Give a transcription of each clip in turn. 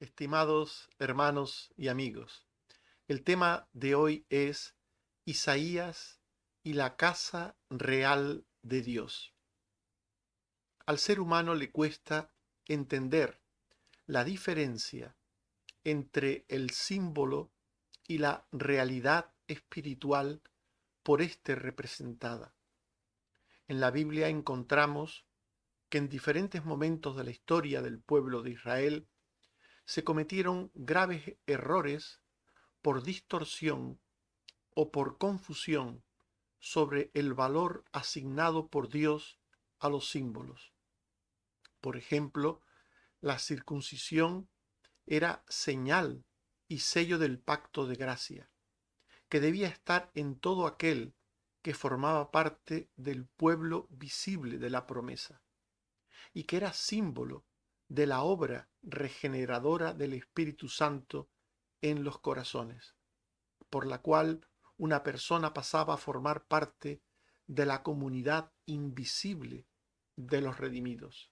Estimados hermanos y amigos, el tema de hoy es Isaías y la casa real de Dios. Al ser humano le cuesta entender la diferencia entre el símbolo y la realidad espiritual por este representada. En la Biblia encontramos que en diferentes momentos de la historia del pueblo de Israel se cometieron graves errores por distorsión o por confusión sobre el valor asignado por Dios a los símbolos. Por ejemplo, la circuncisión era señal y sello del pacto de gracia, que debía estar en todo aquel que formaba parte del pueblo visible de la promesa, y que era símbolo de la obra regeneradora del Espíritu Santo en los corazones, por la cual una persona pasaba a formar parte de la comunidad invisible de los redimidos.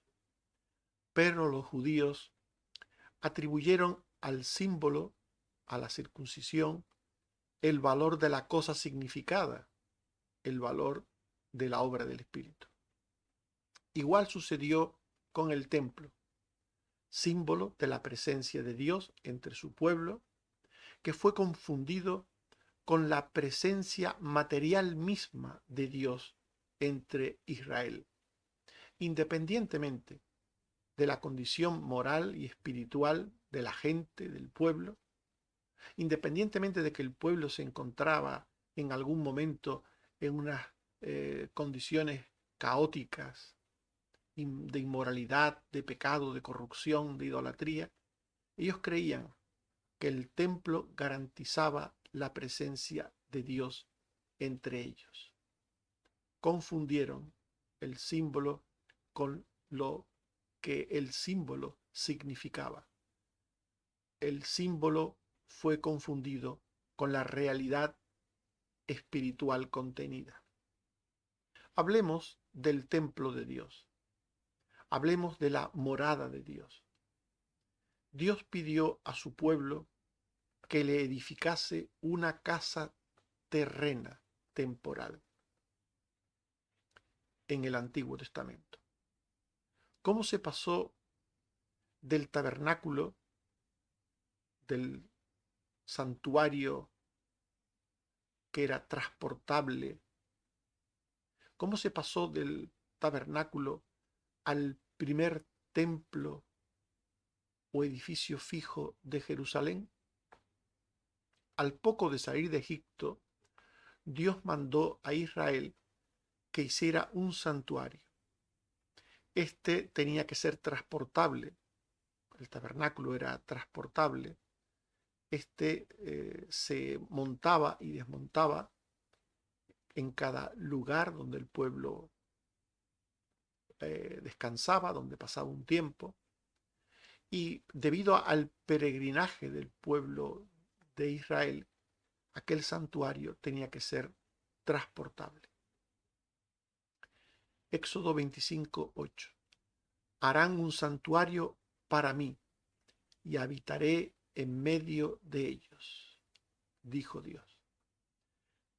Pero los judíos atribuyeron al símbolo, a la circuncisión, el valor de la cosa significada, el valor de la obra del Espíritu. Igual sucedió con el templo, símbolo de la presencia de Dios entre su pueblo, que fue confundido con la presencia material misma de Dios entre Israel, independientemente de la condición moral y espiritual de la gente, del pueblo, independientemente de que el pueblo se encontraba en algún momento en unas condiciones caóticas, de inmoralidad, de pecado, de corrupción, de idolatría, ellos creían que el templo garantizaba la presencia de Dios entre ellos. Confundieron el símbolo con lo que el símbolo significaba. El símbolo fue confundido con la realidad espiritual contenida. Hablemos del templo de Dios. Hablemos de la morada de Dios. Dios pidió a su pueblo que le edificase una casa terrena, temporal, en el Antiguo Testamento. ¿Cómo se pasó del tabernáculo, del santuario que era transportable? ¿Cómo se pasó del tabernáculo al primer templo o edificio fijo de Jerusalén? Al poco de salir de Egipto, Dios mandó a Israel que hiciera un santuario. Este tenía que ser transportable. El tabernáculo era transportable. Se montaba y desmontaba en cada lugar donde el pueblo descansaba, donde pasaba un tiempo. Y debido al peregrinaje del pueblo de Israel, aquel santuario tenía que ser transportable. Éxodo 25:8. Harán un santuario para mí y habitaré en medio de ellos, dijo Dios.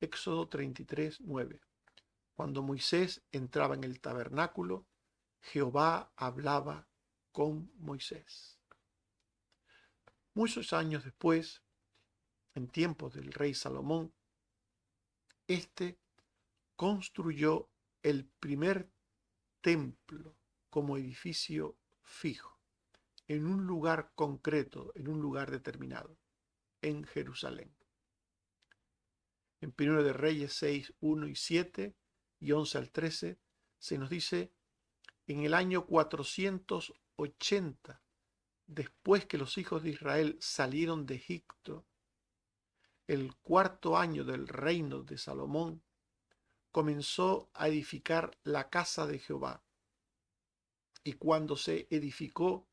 Éxodo 33:9. Cuando Moisés entraba en el tabernáculo, Jehová hablaba con Moisés. Muchos años después, en tiempos del rey Salomón, este construyó el primer templo como edificio fijo, en un lugar concreto, en un lugar determinado, en Jerusalén. En 1 de Reyes 6, 1 y 7 y 11 al 13 se nos dice: en el año 480, después que los hijos de Israel salieron de Egipto, el cuarto año del reino de Salomón, comenzó a edificar la casa de Jehová. Y cuando se edificó,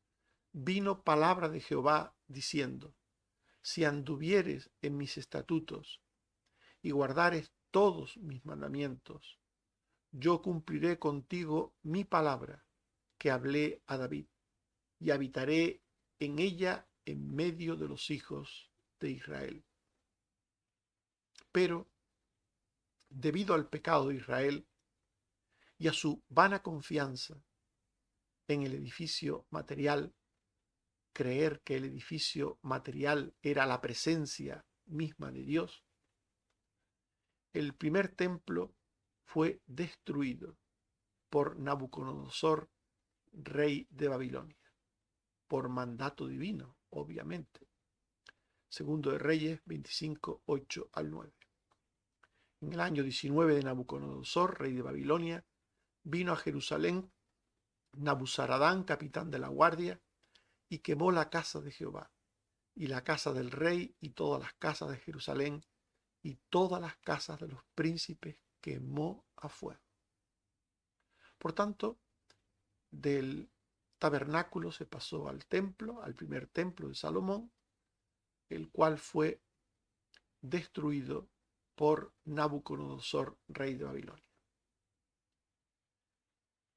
vino palabra de Jehová diciendo: si anduvieres en mis estatutos y guardares todos mis mandamientos, yo cumpliré contigo mi palabra que hablé a David, y habitaré en ella en medio de los hijos de Israel. Pero, debido al pecado de Israel y a su vana confianza en el edificio material, creer que el edificio material era la presencia misma de Dios, el primer templo fue destruido por Nabucodonosor, rey de Babilonia, por mandato divino, obviamente. Segundo de Reyes 25, 8 al 9. En el año 19 de Nabucodonosor, rey de Babilonia, vino a Jerusalén Nabuzaradán, capitán de la guardia, y quemó la casa de Jehová, y la casa del rey, y todas las casas de Jerusalén, y todas las casas de los príncipes quemó a fuego. Por tanto, del tabernáculo se pasó al templo, al primer templo de Salomón, el cual fue destruido por Nabucodonosor, rey de Babilonia.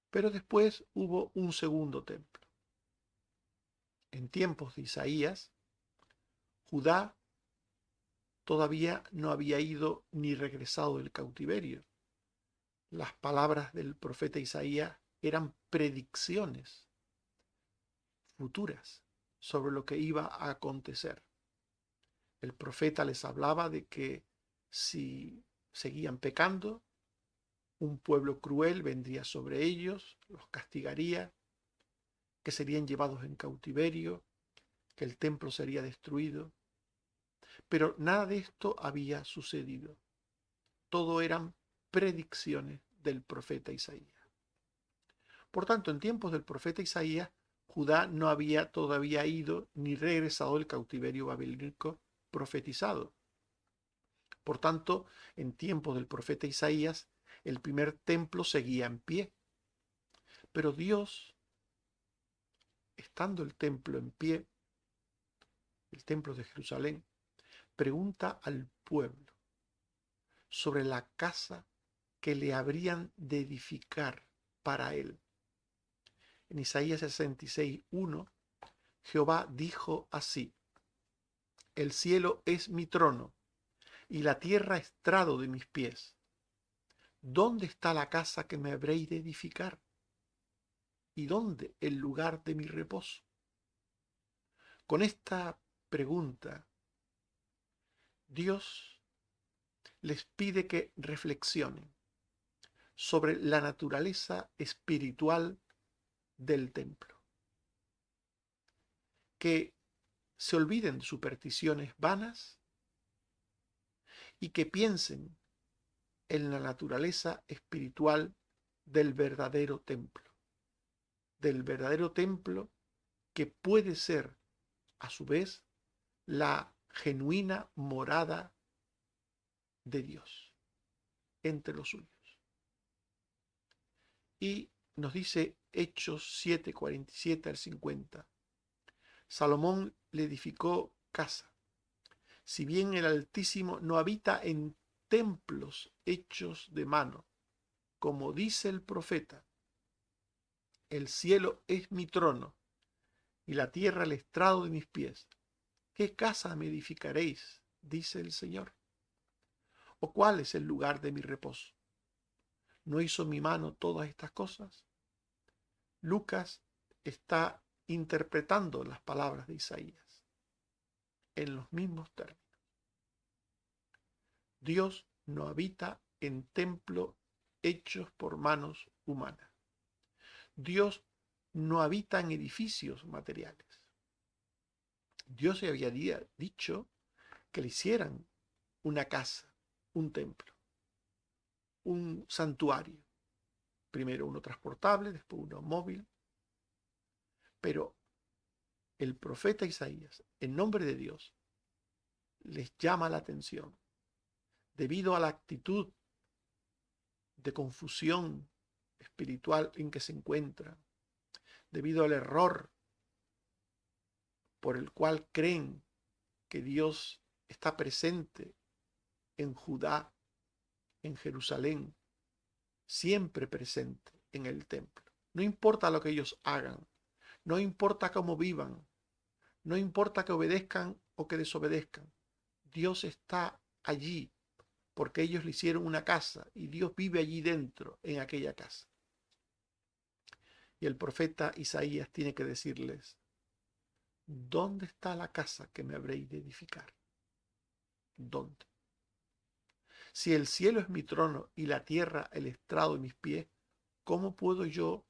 Pero después hubo un segundo templo. En tiempos de Isaías, Judá todavía no había ido ni regresado del cautiverio. Las palabras del profeta Isaías eran predicciones futuras sobre lo que iba a acontecer. El profeta les hablaba de que si seguían pecando, un pueblo cruel vendría sobre ellos, los castigaría, que serían llevados en cautiverio, que el templo sería destruido. Pero nada de esto había sucedido. Todo eran predicciones del profeta Isaías. Por tanto, en tiempos del profeta Isaías, Judá no había todavía ido ni regresado del cautiverio babilónico profetizado. Por tanto, en tiempos del profeta Isaías, el primer templo seguía en pie. Pero Dios, estando el templo en pie, el templo de Jerusalén, pregunta al pueblo sobre la casa que le habrían de edificar para él. En Isaías 66:1, Jehová dijo así: el cielo es mi trono y la tierra estrado de mis pies. ¿Dónde está la casa que me habréis de edificar? ¿Y dónde el lugar de mi reposo? Con esta pregunta, Dios les pide que reflexionen sobre la naturaleza espiritual del templo, que se olviden de supersticiones vanas y que piensen en la naturaleza espiritual del verdadero templo que puede ser, a su vez, la genuina morada de Dios entre los suyos. Y nos dice Hechos 7, 47 al 50. Salomón le edificó casa. Si bien el Altísimo no habita en templos hechos de mano, como dice el profeta, el cielo es mi trono y la tierra el estrado de mis pies. ¿Qué casa me edificaréis? Dice el Señor. ¿O cuál es el lugar de mi reposo? ¿No hizo mi mano todas estas cosas? Lucas está interpretando las palabras de Isaías en los mismos términos. Dios no habita en templos hechos por manos humanas. Dios no habita en edificios materiales. Dios se había dicho que le hicieran una casa, un templo, un santuario. Primero uno transportable, después uno móvil. Pero el profeta Isaías, en nombre de Dios, les llama la atención debido a la actitud de confusión espiritual en que se encuentra, debido al error por el cual creen que Dios está presente en Judá, en Jerusalén, siempre presente en el templo. No importa lo que ellos hagan, no importa cómo vivan, No importa que obedezcan o que desobedezcan. Dios está allí porque ellos le hicieron una casa y Dios vive allí dentro, en aquella casa. Y el profeta Isaías tiene que decirles, ¿dónde está la casa que me habréis de edificar? ¿Dónde? Si el cielo es mi trono y la tierra el estrado de mis pies, ¿cómo puedo yo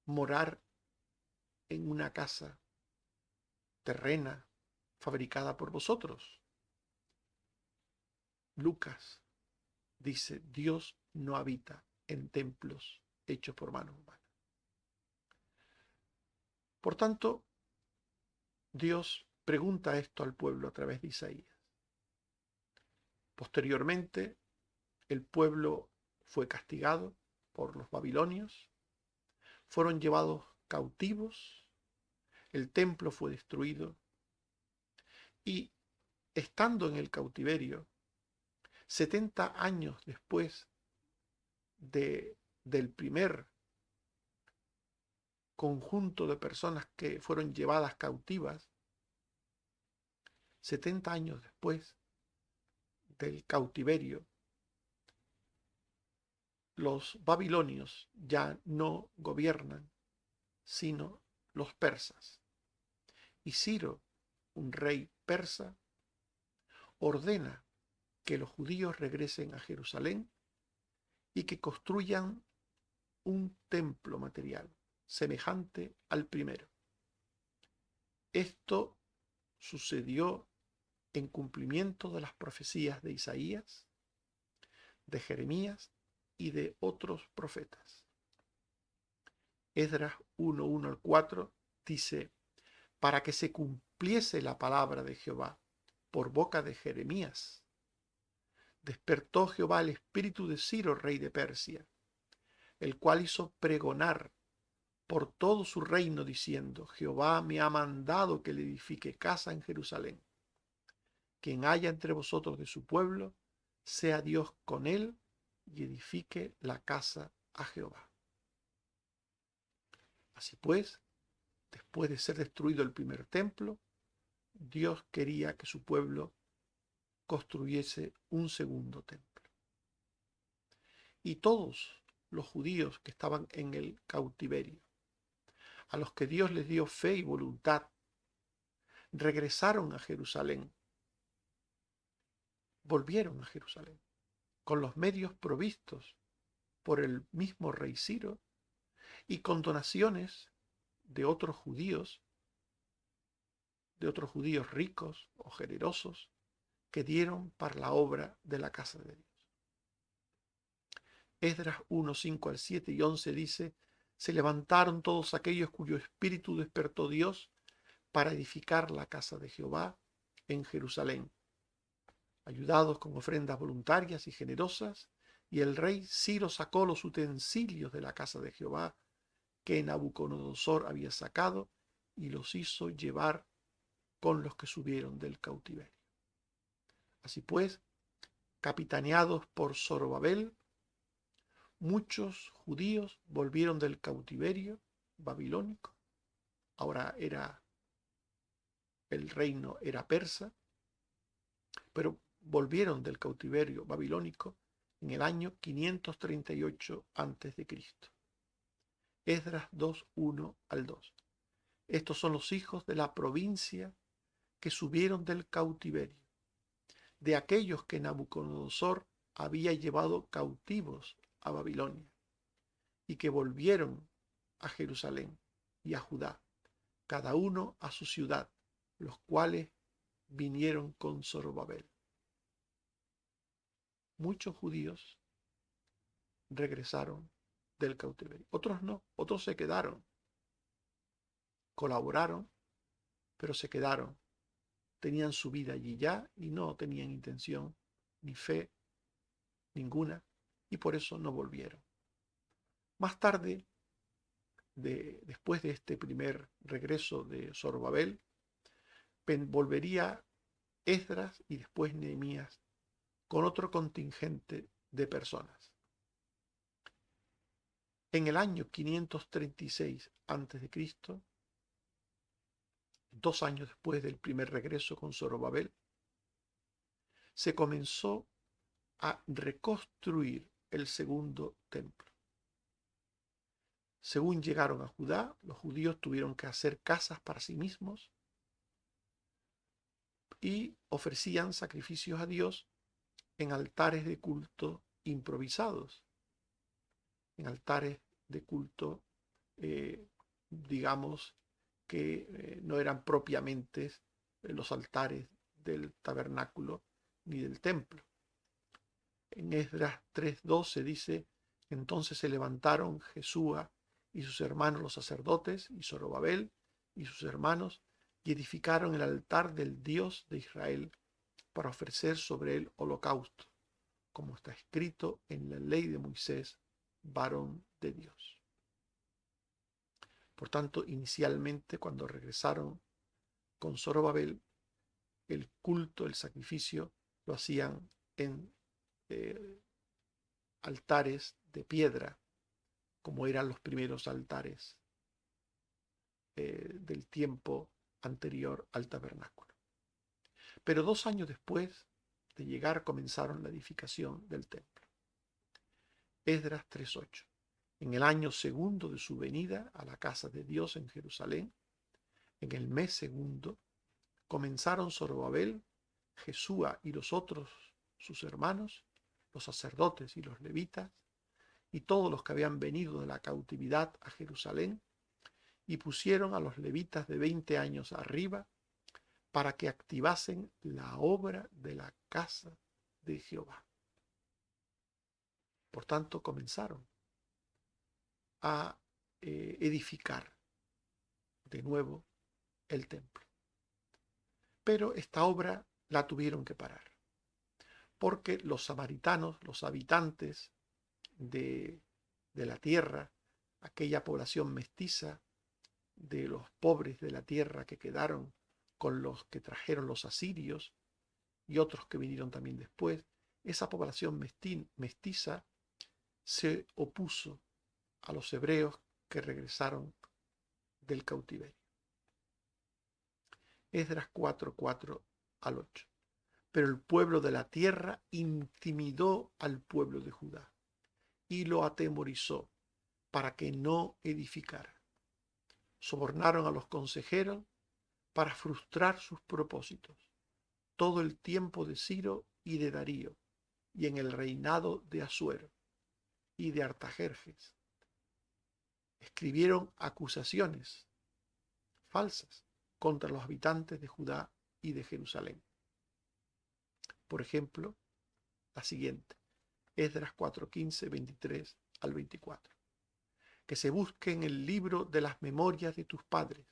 morar en una casa terrena fabricada por vosotros? Lucas dice, Dios no habita en templos hechos por manos humanas. Por tanto, Dios pregunta esto al pueblo a través de Isaías. Posteriormente, el pueblo fue castigado por los babilonios, fueron llevados cautivos, el templo fue destruido y, estando en el cautiverio, 70 años después del primer conjunto de personas que fueron llevadas cautivas, 70 años después del cautiverio, los babilonios ya no gobiernan, sino los persas. Y Ciro, un rey persa, ordena que los judíos regresen a Jerusalén y que construyan un templo material semejante al primero. Esto sucedió en cumplimiento de las profecías de Isaías, de Jeremías y de otros profetas. Esdras 1:1 al 4 dice, para que se cumpliese la palabra de Jehová por boca de Jeremías, despertó Jehová el espíritu de Ciro, rey de Persia, el cual hizo pregonar por todo su reino diciendo, Jehová me ha mandado que le edifique casa en Jerusalén. Quien haya entre vosotros de su pueblo, sea Dios con él y edifique la casa a Jehová. Así pues, después de ser destruido el primer templo, Dios quería que su pueblo construyese un segundo templo. Y todos los judíos que estaban en el cautiverio, a los que Dios les dio fe y voluntad, regresaron a Jerusalén, volvieron a Jerusalén, con los medios provistos por el mismo rey Ciro y con donaciones de otros judíos ricos o generosos que dieron para la obra de la casa de Dios. Esdras 1:5 al 7 y 11 dice, se levantaron todos aquellos cuyo espíritu despertó Dios para edificar la casa de Jehová en Jerusalén, ayudados con ofrendas voluntarias y generosas, y el rey Ciro sacó los utensilios de la casa de Jehová que Nabucodonosor había sacado y los hizo llevar con los que subieron del cautiverio. Así pues, capitaneados por Zorobabel, muchos judíos volvieron del cautiverio babilónico. Ahora el reino era persa, pero volvieron del cautiverio babilónico en el año 538 a.C. Esdras 2:1 al 2. Estos son los hijos de la provincia que subieron del cautiverio, de aquellos que Nabucodonosor había llevado cautivos a Babilonia, y que volvieron a Jerusalén y a Judá, cada uno a su ciudad, los cuales vinieron con Zorobabel. Muchos judíos regresaron del cautiverio, otros no, otros se quedaron, colaboraron, pero se quedaron, tenían su vida allí ya y no tenían intención ni fe ninguna, y por eso no volvieron. Más tarde, después de este primer regreso de Zorobabel, volvería Esdras y después Nehemías con otro contingente de personas. En el año 536 a.C., 2 años después del primer regreso con Zorobabel, se comenzó a reconstruir el segundo templo. Según llegaron a Judá, los judíos tuvieron que hacer casas para sí mismos y ofrecían sacrificios a Dios en altares de culto improvisados, en altares de culto, digamos, que no eran propiamente los altares del tabernáculo ni del templo. En Esdras 3:12 dice: entonces se levantaron Jesúa y sus hermanos los sacerdotes, y Zorobabel y sus hermanos, y edificaron el altar del Dios de Israel para ofrecer sobre él holocausto, como está escrito en la ley de Moisés, varón de Dios. Por tanto, inicialmente, cuando regresaron con Zorobabel, el culto, el sacrificio, lo hacían en altares de piedra, como eran los primeros altares del tiempo anterior al tabernáculo. Pero 2 años después de llegar comenzaron la edificación del templo. Esdras 3:8. En el año segundo de su venida a la casa de Dios en Jerusalén, en el mes segundo, comenzaron Zorobabel, Jesúa y los otros sus hermanos, los sacerdotes y los levitas, y todos los que habían venido de la cautividad a Jerusalén, y pusieron a los levitas de 20 años arriba para que activasen la obra de la casa de Jehová. Por tanto, comenzaron a edificar de nuevo el templo. Pero esta obra la tuvieron que parar, porque los samaritanos, los habitantes de la tierra, aquella población mestiza de los pobres de la tierra que quedaron con los que trajeron los asirios y otros que vinieron también después, esa población mestiza se opuso a los hebreos que regresaron del cautiverio. Esdras 4:4 al 8. Pero el pueblo de la tierra intimidó al pueblo de Judá y lo atemorizó para que no edificara. Sobornaron a los consejeros para frustrar sus propósitos todo el tiempo de Ciro y de Darío, y en el reinado de Asuero y de Artajerjes. Escribieron acusaciones falsas contra los habitantes de Judá y de Jerusalén. Por ejemplo, la siguiente, Esdras 4:15, 23 al 24. Que se busque en el libro de las memorias de tus padres.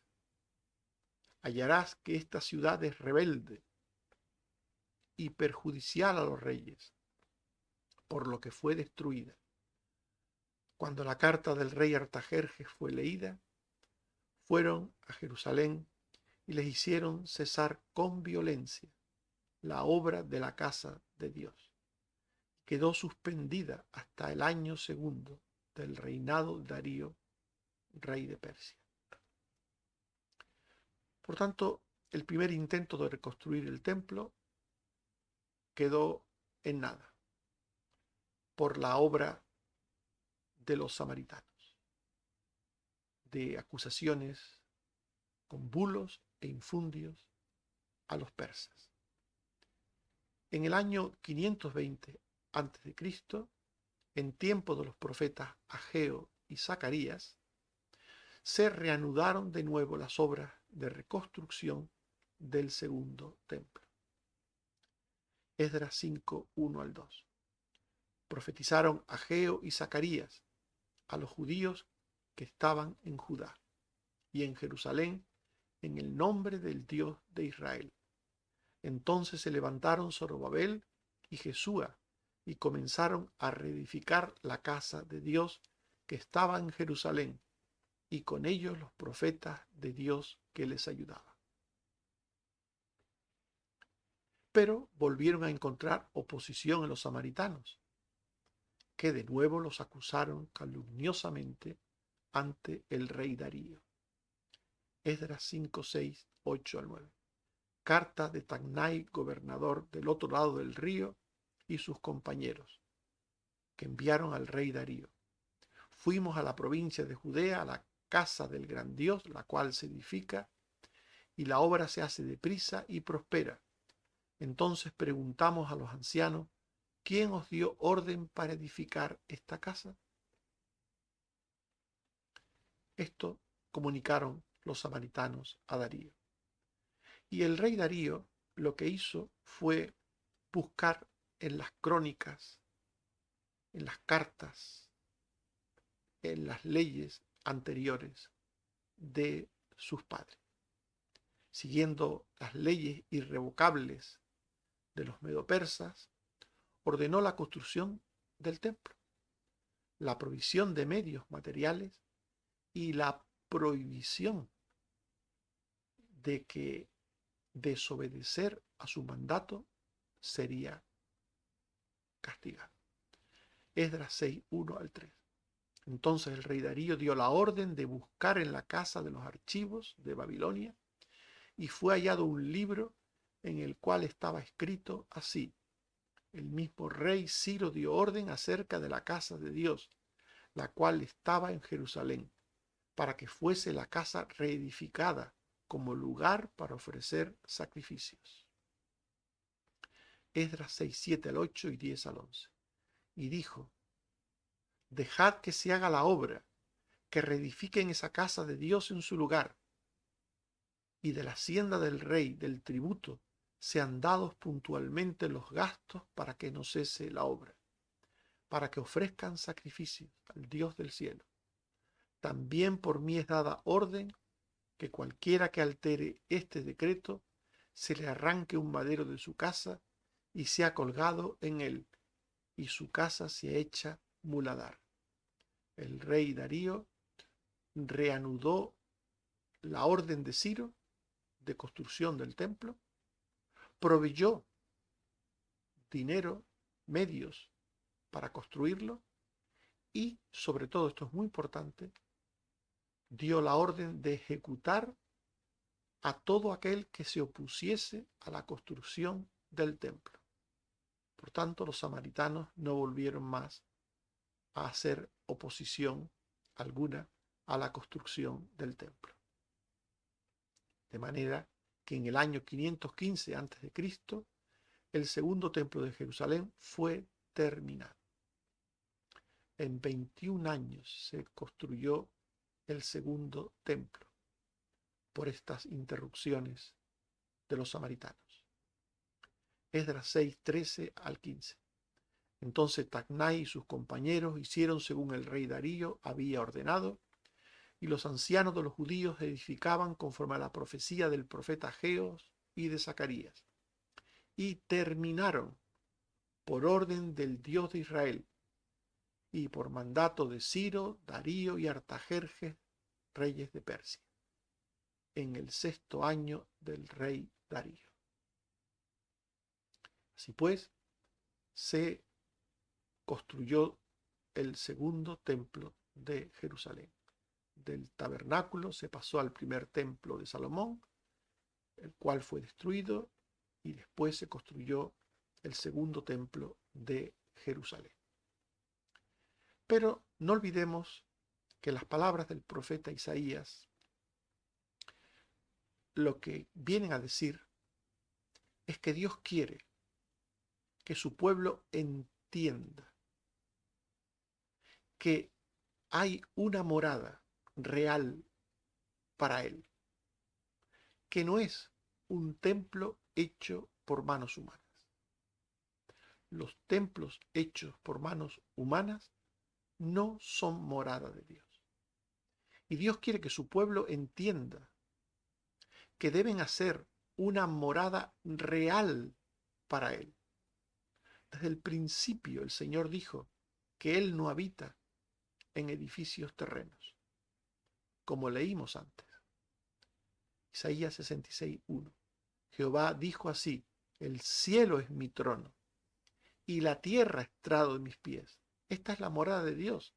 Hallarás que esta ciudad es rebelde y perjudicial a los reyes, por lo que fue destruida. Cuando la carta del rey Artajerjes fue leída, fueron a Jerusalén y les hicieron cesar con violencia la obra de la casa de Dios. Quedó suspendida hasta el año segundo del reinado de Darío, rey de Persia. Por tanto, el primer intento de reconstruir el templo quedó en nada por la obra de los samaritanos, de acusaciones con bulos e infundios a los persas. En el año 520 a.C., en tiempo de los profetas Ageo y Zacarías, se reanudaron de nuevo las obras de reconstrucción del segundo templo. Esdras 5:1 al 2. Profetizaron Ageo y Zacarías a los judíos que estaban en Judá y en Jerusalén en el nombre del Dios de Israel. Entonces se levantaron Zorobabel y Jesúa y comenzaron a reedificar la casa de Dios que estaba en Jerusalén, y con ellos los profetas de Dios que les ayudaban. Pero volvieron a encontrar oposición en los samaritanos, que de nuevo los acusaron calumniosamente ante el rey Darío. Esdras 5, 6, 8 al 9. Carta de Tatnai, gobernador del otro lado del río, y sus compañeros, que enviaron al rey Darío. Fuimos a la provincia de Judea, a la casa del gran Dios, la cual se edifica, y la obra se hace deprisa y prospera. Entonces preguntamos a los ancianos, ¿quién os dio orden para edificar esta casa? Esto comunicaron los samaritanos a Darío. Y el rey Darío lo que hizo fue buscar en las crónicas, en las cartas, en las leyes anteriores de sus padres, siguiendo las leyes irrevocables de los medopersas, ordenó la construcción del templo, la provisión de medios materiales y la prohibición de que desobedecer a su mandato sería castigado. Esdras 6, 1 al 3. Entonces el rey Darío dio la orden de buscar en la casa de los archivos de Babilonia, y fue hallado un libro en el cual estaba escrito así: el mismo rey Ciro dio orden acerca de la casa de Dios, la cual estaba en Jerusalén, para que fuese la casa reedificada como lugar para ofrecer sacrificios. Esdras 6, 7 al 8 y 10 al 11. Y dijo: dejad que se haga la obra, que reedifiquen esa casa de Dios en su lugar, y de la hacienda del rey, del tributo, sean dados puntualmente los gastos para que no cese la obra, para que ofrezcan sacrificios al Dios del cielo. También por mí es dada orden que cualquiera que altere este decreto se le arranque un madero de su casa y sea colgado en él, y su casa sea hecha muladar. El rey Darío reanudó la orden de Ciro de construcción del templo, proveyó dinero, medios para construirlo, y, sobre todo, esto es muy importante, dio la orden de ejecutar a todo aquel que se opusiese a la construcción del templo. Por tanto, los samaritanos no volvieron más a hacer oposición alguna a la construcción del templo. De manera que en el año 515 a.C., el segundo templo de Jerusalén fue terminado. En 21 años se construyó el segundo templo por estas interrupciones de los samaritanos. Esdras 6, 13 al 15. Entonces Tatnai y sus compañeros hicieron según el rey Darío había ordenado, y los ancianos de los judíos edificaban conforme a la profecía del profeta Ageo y de Zacarías, y terminaron por orden del Dios de Israel y por mandato de Ciro, Darío y Artajerjes, reyes de Persia, en el 6º año del rey Darío. Así pues, se construyó el segundo templo de Jerusalén. Del tabernáculo se pasó al primer templo de Salomón, el cual fue destruido, y después se construyó el segundo templo de Jerusalén. Pero no olvidemos que las palabras del profeta Isaías lo que vienen a decir es que Dios quiere que su pueblo entienda que hay una morada real para él, que no es un templo hecho por manos humanas. Los templos hechos por manos humanas no son morada de Dios. Y Dios quiere que su pueblo entienda que deben hacer una morada real para Él. Desde el principio el Señor dijo que Él no habita en edificios terrenos, como leímos antes. Isaías 66, 1. Jehová dijo así: el cielo es mi trono y la tierra estrado de mis pies. Esta es la morada de Dios.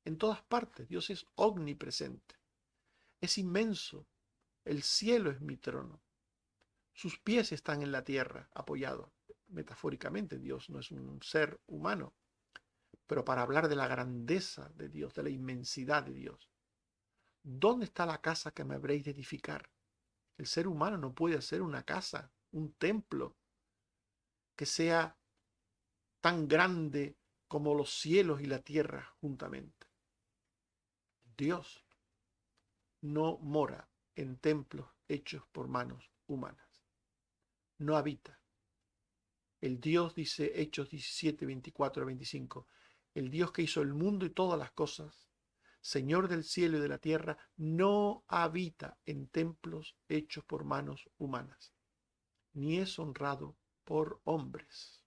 En todas partes, Dios es omnipresente. Es inmenso El cielo es mi trono. Sus pies están en la tierra, apoyados. Metafóricamente, Dios no es un ser humano, pero para hablar de la grandeza de Dios, de la inmensidad de Dios. ¿Dónde está la casa que me habréis de edificar? El ser humano no puede hacer una casa, un templo, que sea tan grande como los cielos y la tierra juntamente. Dios no mora en templos hechos por manos humanas. No habita. El Dios, dice Hechos 17, 24 a 25, el Dios que hizo el mundo y todas las cosas, Señor del cielo y de la tierra, no habita en templos hechos por manos humanas, ni es honrado por hombres.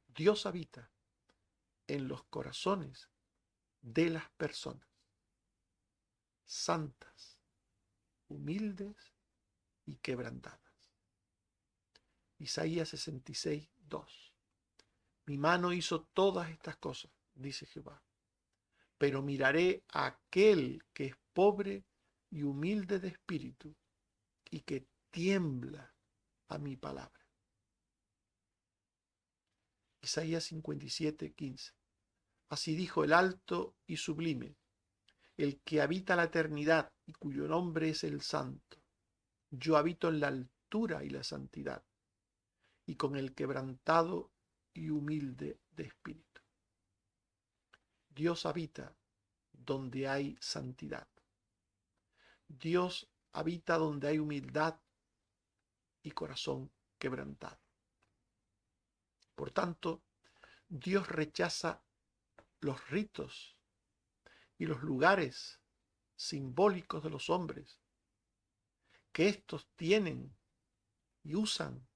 Dios habita en los corazones de las personas, santas, humildes y quebrantadas. Isaías 66, 2. Mi mano hizo todas estas cosas, dice Jehová, pero miraré a aquel que es pobre y humilde de espíritu y que tiembla a mi palabra. Isaías 57, 15. Así dijo el alto y sublime, el que habita la eternidad y cuyo nombre es el Santo. Yo habito en la altura y la santidad, y con el quebrantado y humilde de espíritu. Dios habita donde hay santidad. Dios habita donde hay humildad y corazón quebrantado. Por tanto, Dios rechaza los ritos y los lugares simbólicos de los hombres que éstos tienen y usan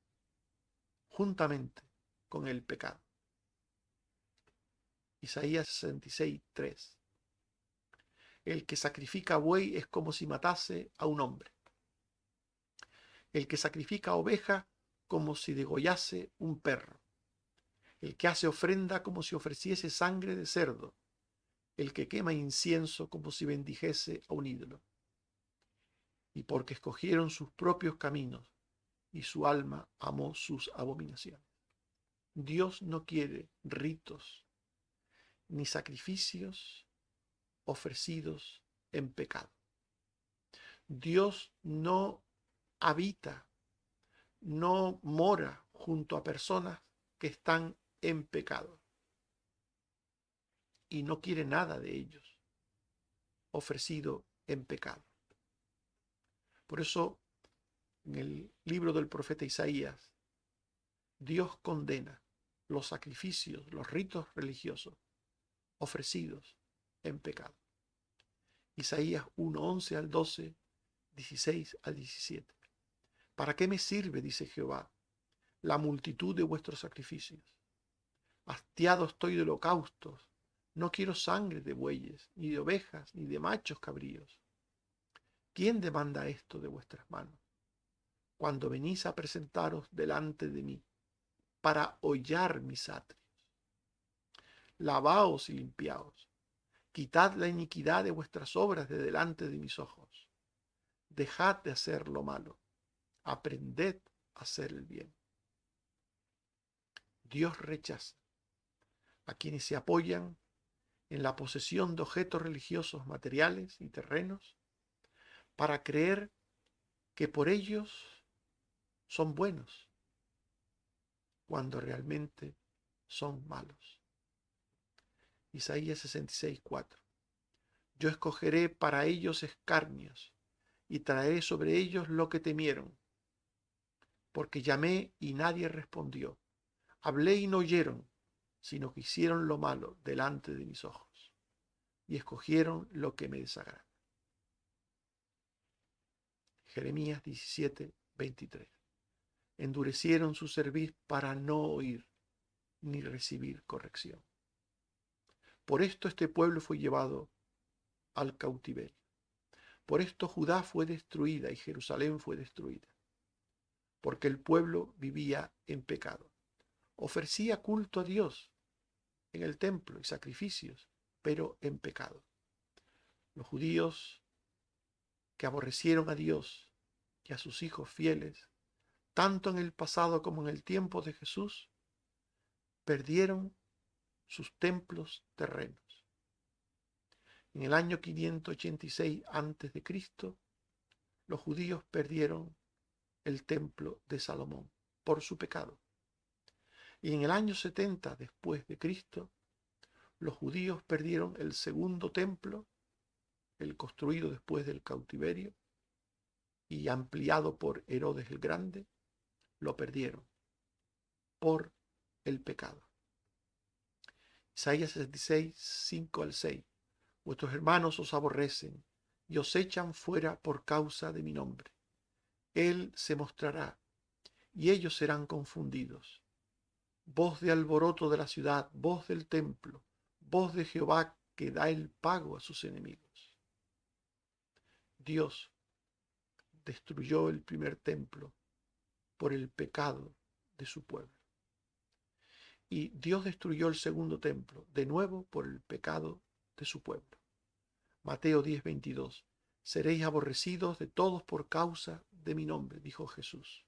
juntamente con el pecado. Isaías 66, 3. El que sacrifica buey es como si matase a un hombre. El que sacrifica oveja como si degollase un perro. El que hace ofrenda como si ofreciese sangre de cerdo. El que quema incienso como si bendijese a un ídolo. Y porque escogieron sus propios caminos y su alma amó sus abominaciones. Dios no quiere ritos ni sacrificios ofrecidos en pecado. Dios no habita, no mora junto a personas que están en pecado y no quiere nada de ellos ofrecido en pecado. Por eso, en el libro del profeta Isaías, Dios condena los sacrificios, los ritos religiosos ofrecidos en pecado. Isaías 1, 11 al 12, 16 al 17. ¿Para qué me sirve, dice Jehová, la multitud de vuestros sacrificios? Hastiado estoy de holocaustos, no quiero sangre de bueyes, ni de ovejas, ni de machos cabríos. ¿Quién demanda esto de vuestras manos? Cuando venís a presentaros delante de mí, para hollar mis atrios. Lavaos y limpiaos, quitad la iniquidad de vuestras obras de delante de mis ojos. Dejad de hacer lo malo, aprended a hacer el bien. Dios rechaza a quienes se apoyan en la posesión de objetos religiosos materiales y terrenos para creer que por ellos son buenos, cuando realmente son malos. Isaías 66, 4. Yo escogeré para ellos escarnios y traeré sobre ellos lo que temieron, porque llamé y nadie respondió. Hablé y no oyeron, sino que hicieron lo malo delante de mis ojos y escogieron lo que me desagrada. Jeremías 17, 23. Endurecieron su cerviz para no oír ni recibir corrección. Por esto este pueblo fue llevado al cautiverio. Por esto Judá fue destruida y Jerusalén fue destruida. Porque el pueblo vivía en pecado. Ofrecía culto a Dios en el templo y sacrificios, pero en pecado. Los judíos que aborrecieron a Dios y a sus hijos fieles, tanto en el pasado como en el tiempo de Jesús, perdieron sus templos terrenos. En el año 586 a.C., los judíos perdieron el templo de Salomón por su pecado. Y en el año 70 después de Cristo, los judíos perdieron el segundo templo, el construido después del cautiverio y ampliado por Herodes el Grande, lo perdieron por el pecado. Isaías 66, 5 al 6. Vuestros hermanos os aborrecen y os echan fuera por causa de mi nombre. Él se mostrará y ellos serán confundidos. Voz de alboroto de la ciudad, voz del templo, voz de Jehová que da el pago a sus enemigos. Dios destruyó el primer templo por el pecado de su pueblo. Y Dios destruyó el segundo templo, de nuevo por el pecado de su pueblo. Mateo 10:22. Seréis aborrecidos de todos por causa de mi nombre, dijo Jesús.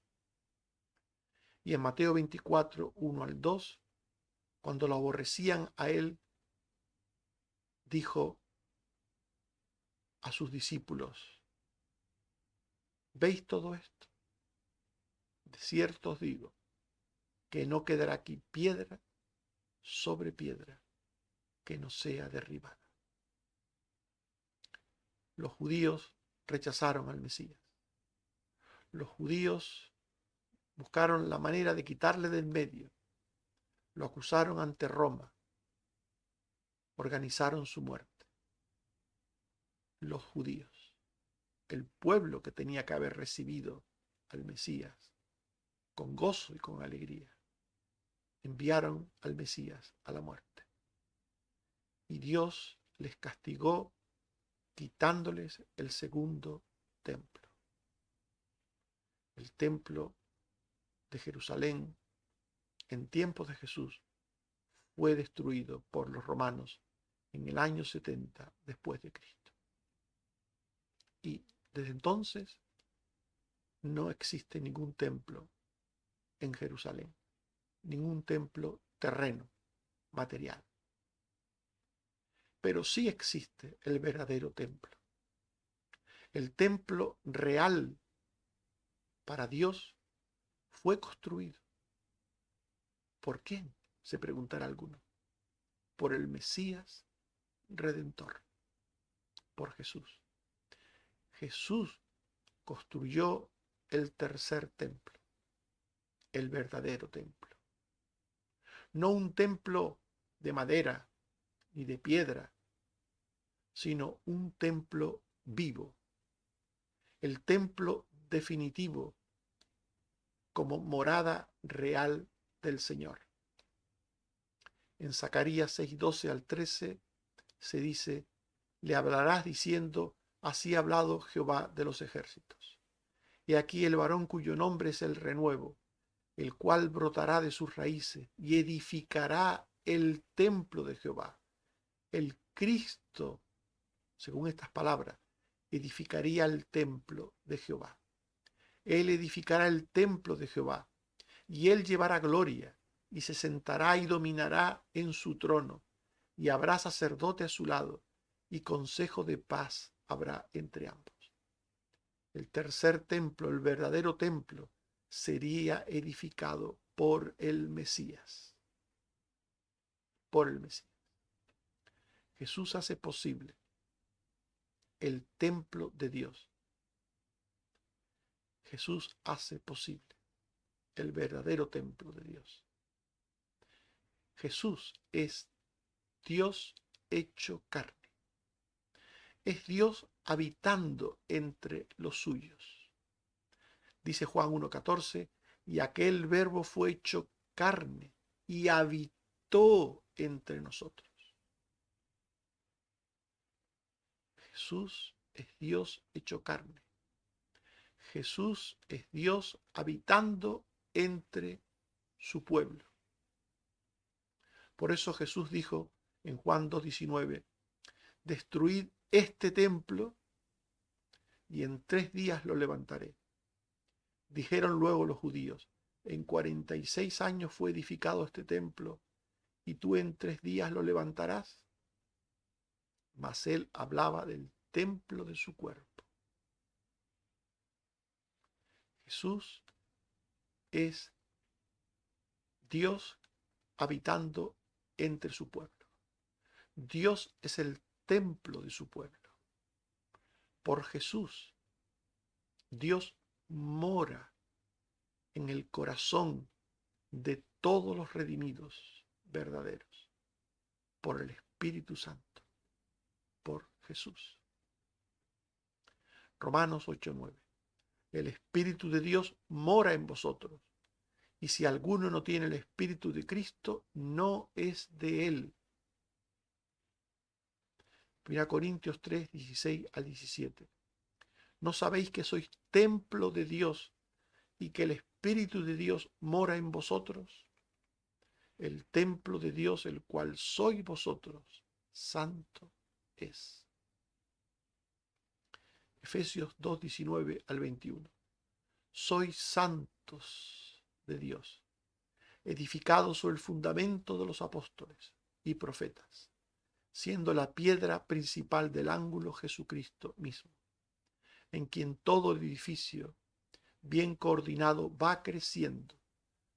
Y en Mateo 24, 1 al 2, cuando lo aborrecían a él, dijo a sus discípulos: ¿veis todo esto? De cierto os digo que no quedará aquí piedra sobre piedra que no sea derribada. Los judíos rechazaron al Mesías. Los judíos buscaron la manera de quitarle del medio. Lo acusaron ante Roma. Organizaron su muerte. Los judíos, el pueblo que tenía que haber recibido al Mesías con gozo y con alegría, enviaron al Mesías a la muerte. Y Dios les castigó quitándoles el segundo templo. El templo de Jerusalén en tiempos de Jesús fue destruido por los romanos en el año 70 después de Cristo. Y desde entonces no existe ningún templo en Jerusalén, ningún templo terreno, material. Pero sí existe el verdadero templo. El templo real para Dios fue construido. ¿Por quién? Se preguntará alguno. Por el Mesías Redentor, por Jesús. Jesús construyó el tercer templo, el verdadero templo. No un templo de madera ni de piedra, sino un templo vivo, el templo definitivo como morada real del Señor. En Zacarías 6:12 al 13 se dice: le hablarás diciendo: así ha hablado Jehová de los ejércitos. He aquí el varón cuyo nombre es el renuevo, el cual brotará de sus raíces y edificará el templo de Jehová. El Cristo, según estas palabras, edificaría el templo de Jehová. Él edificará el templo de Jehová, y él llevará gloria, y se sentará y dominará en su trono, y habrá sacerdote a su lado, y consejo de paz habrá entre ambos. El tercer templo, el verdadero templo, sería edificado por el Mesías. Por el Mesías. Jesús hace posible el templo de Dios. Jesús hace posible el verdadero templo de Dios. Jesús es Dios hecho carne. Es Dios habitando entre los suyos. Dice Juan 1:14, y aquel verbo fue hecho carne y habitó entre nosotros. Jesús es Dios hecho carne. Jesús es Dios habitando entre su pueblo. Por eso Jesús dijo en Juan 2:19, destruid este templo y en 3 días lo levantaré. Dijeron luego los judíos: en 46 años fue edificado este templo, y tú en 3 días lo levantarás. Mas él hablaba del templo de su cuerpo. Jesús es Dios habitando entre su pueblo. Dios es el templo de su pueblo. Por Jesús, Dios mora en el corazón de todos los redimidos verdaderos, por el Espíritu Santo, por Jesús. Romanos 8:9. El Espíritu de Dios mora en vosotros, y si alguno no tiene el Espíritu de Cristo, no es de él. 1 Corintios 3, 16 al 17. ¿No sabéis que sois templo de Dios y que el Espíritu de Dios mora en vosotros? El templo de Dios, el cual sois vosotros, santo es. Efesios 2, 19 al 21. Sois santos de Dios, edificados sobre el fundamento de los apóstoles y profetas, siendo la piedra principal del ángulo Jesucristo mismo, en quien todo el edificio, bien coordinado, va creciendo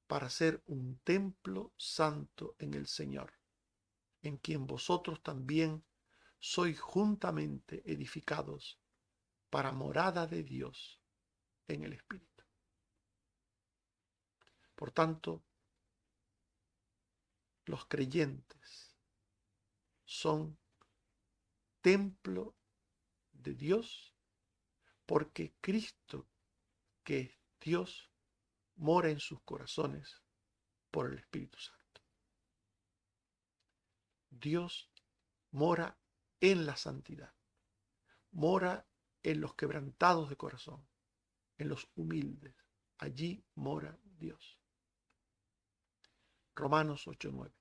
para ser un templo santo en el Señor, en quien vosotros también sois juntamente edificados para morada de Dios en el Espíritu. Por tanto, los creyentes son templo de Dios porque Cristo, que es Dios, mora en sus corazones por el Espíritu Santo. Dios mora en la santidad, mora en los quebrantados de corazón, en los humildes. Allí mora Dios. Romanos 8:9.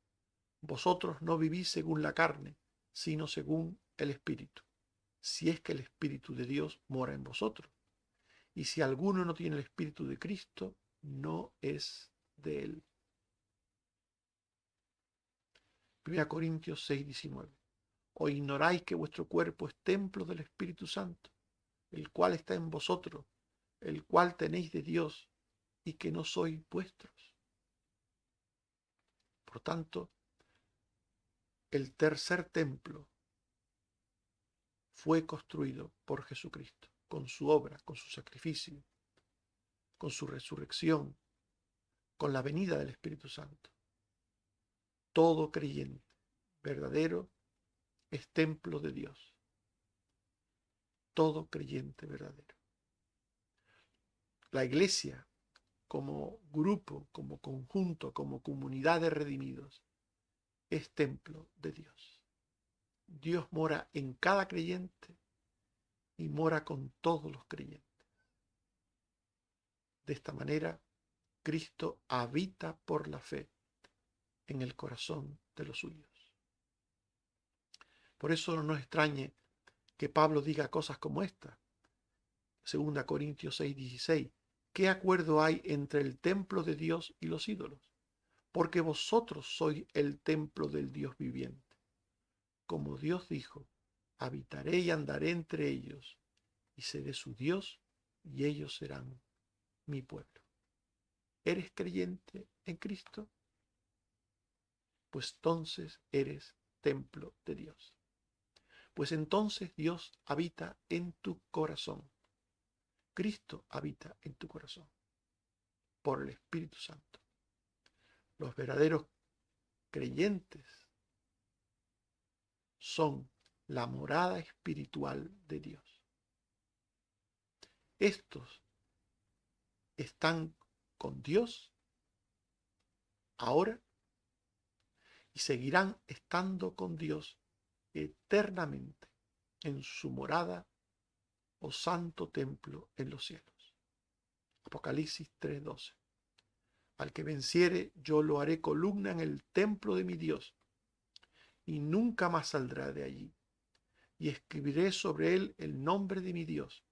Vosotros no vivís según la carne, sino según el Espíritu, si es que el Espíritu de Dios mora en vosotros. Y si alguno no tiene el Espíritu de Cristo, no es de él. 1 Corintios 6:19. ¿O ignoráis que vuestro cuerpo es templo del Espíritu Santo, el cual está en vosotros, el cual tenéis de Dios, y que no sois vuestros? Por tanto, el tercer templo fue construido por Jesucristo, con su obra, con su sacrificio, con su resurrección, con la venida del Espíritu Santo. Todo creyente verdadero es templo de Dios. Todo creyente verdadero. La iglesia, como grupo, como conjunto, como comunidad de redimidos, es templo de Dios. Dios mora en cada creyente y mora con todos los creyentes. De esta manera, Cristo habita por la fe en el corazón de los suyos. Por eso no nos extrañe que Pablo diga cosas como esta. 2 Corintios 6:16. ¿Qué acuerdo hay entre el templo de Dios y los ídolos? Porque vosotros sois el templo del Dios viviente. Como Dios dijo: habitaré y andaré entre ellos, y seré su Dios, y ellos serán mi pueblo. ¿Eres creyente en Cristo? Pues entonces eres templo de Dios. Pues entonces Dios habita en tu corazón. Cristo habita en tu corazón por el Espíritu Santo. Los verdaderos creyentes son la morada espiritual de Dios. Estos están con Dios ahora y seguirán estando con Dios eternamente en su morada o santo templo en los cielos. Apocalipsis 3:12. Al que venciere, yo lo haré columna en el templo de mi Dios, y nunca más saldrá de allí. Y escribiré sobre él el nombre de mi Dios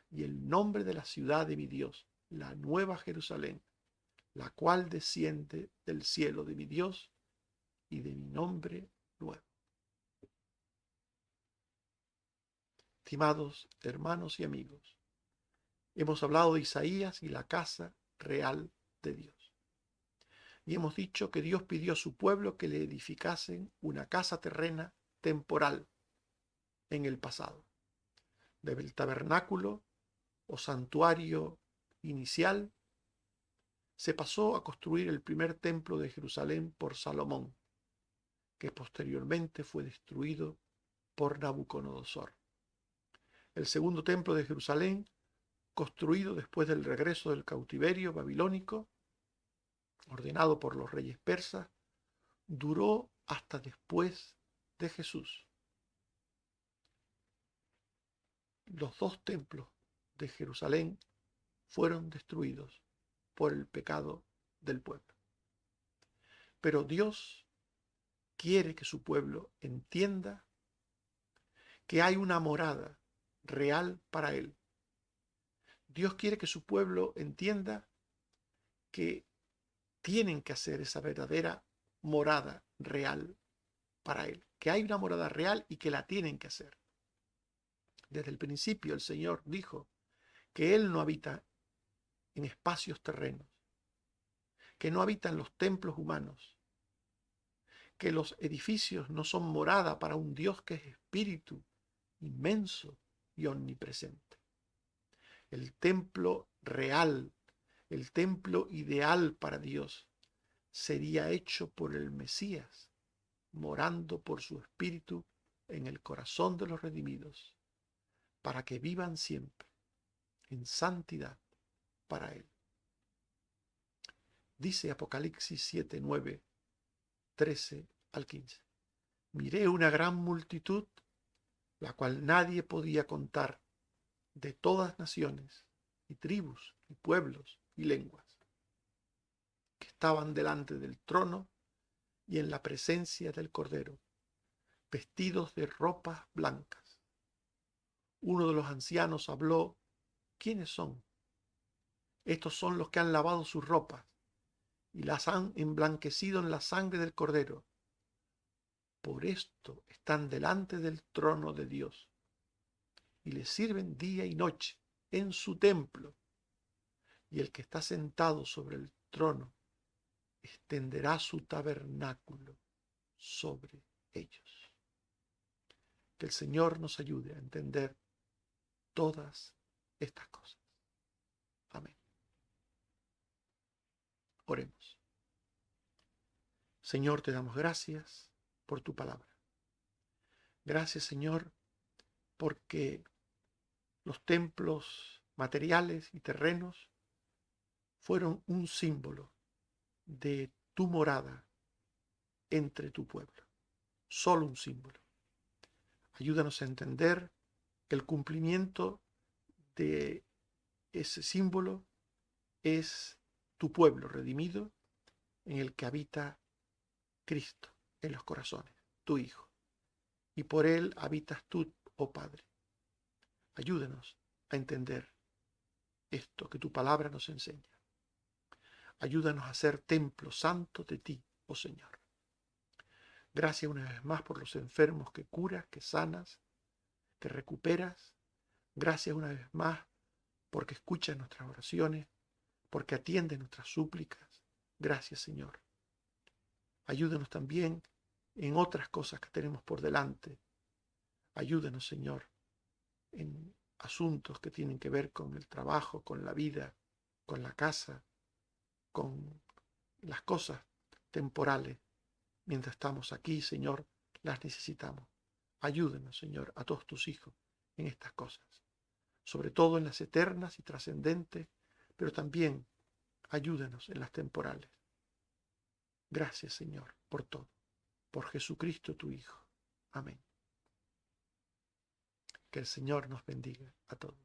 y el nombre de la ciudad de mi Dios, la nueva Jerusalén, la cual desciende del cielo de mi Dios y de mi nombre nuevo. Estimados hermanos y amigos, hemos hablado de Isaías y la casa real de Dios. Y hemos dicho que Dios pidió a su pueblo que le edificasen una casa terrena temporal en el pasado. Del tabernáculo o santuario inicial se pasó a construir el primer templo de Jerusalén por Salomón, que posteriormente fue destruido por Nabucodonosor. El segundo templo de Jerusalén, construido después del regreso del cautiverio babilónico, ordenado por los reyes persas, duró hasta después de Jesús. Los dos templos de Jerusalén fueron destruidos por el pecado del pueblo. Pero Dios quiere que su pueblo entienda que hay una morada real para él. Dios quiere que su pueblo entienda que tienen que hacer esa verdadera morada real para él, que hay una morada real y que la tienen que hacer. Desde el principio el Señor dijo que Él no habita en espacios terrenos, que no habita en los templos humanos, que los edificios no son morada para un Dios que es espíritu inmenso y omnipresente. El templo real, el templo ideal para Dios, sería hecho por el Mesías, morando por su espíritu en el corazón de los redimidos, para que vivan siempre en santidad para Él. Dice Apocalipsis 7, 9, 13 al 15. Miré una gran multitud, la cual nadie podía contar, de todas naciones y tribus y pueblos y lenguas, que estaban delante del trono y en la presencia del Cordero, vestidos de ropas blancas. Uno de los ancianos habló: ¿quiénes son? Estos son los que han lavado sus ropas y las han emblanquecido en la sangre del Cordero. Por esto están delante del trono de Dios y le sirven día y noche en su templo. Y el que está sentado sobre el trono extenderá su tabernáculo sobre ellos. Que el Señor nos ayude a entender todas estas cosas. Amén. Oremos. Señor, te damos gracias por tu palabra. Gracias, Señor, porque los templos materiales y terrenos fueron un símbolo de tu morada entre tu pueblo. Solo un símbolo. Ayúdanos a entender que el cumplimiento de ese símbolo es tu pueblo redimido, en el que habita Cristo en los corazones, tu Hijo. Y por Él habitas tú, oh Padre. Ayúdanos a entender esto que tu palabra nos enseña. Ayúdanos a ser templo santo de ti, oh Señor. Gracias una vez más por los enfermos que curas, que sanas, que recuperas. Gracias una vez más porque escuchas nuestras oraciones, porque atiendes nuestras súplicas. Gracias, Señor. Ayúdanos también en otras cosas que tenemos por delante. Ayúdanos, Señor, en asuntos que tienen que ver con el trabajo, con la vida, con la casa, con las cosas temporales. Mientras estamos aquí, Señor, las necesitamos. Ayúdanos, Señor, a todos tus hijos en estas cosas, sobre todo en las eternas y trascendentes, pero también ayúdanos en las temporales. Gracias, Señor, por todo. Por Jesucristo, tu Hijo. Amén. Que el Señor nos bendiga a todos.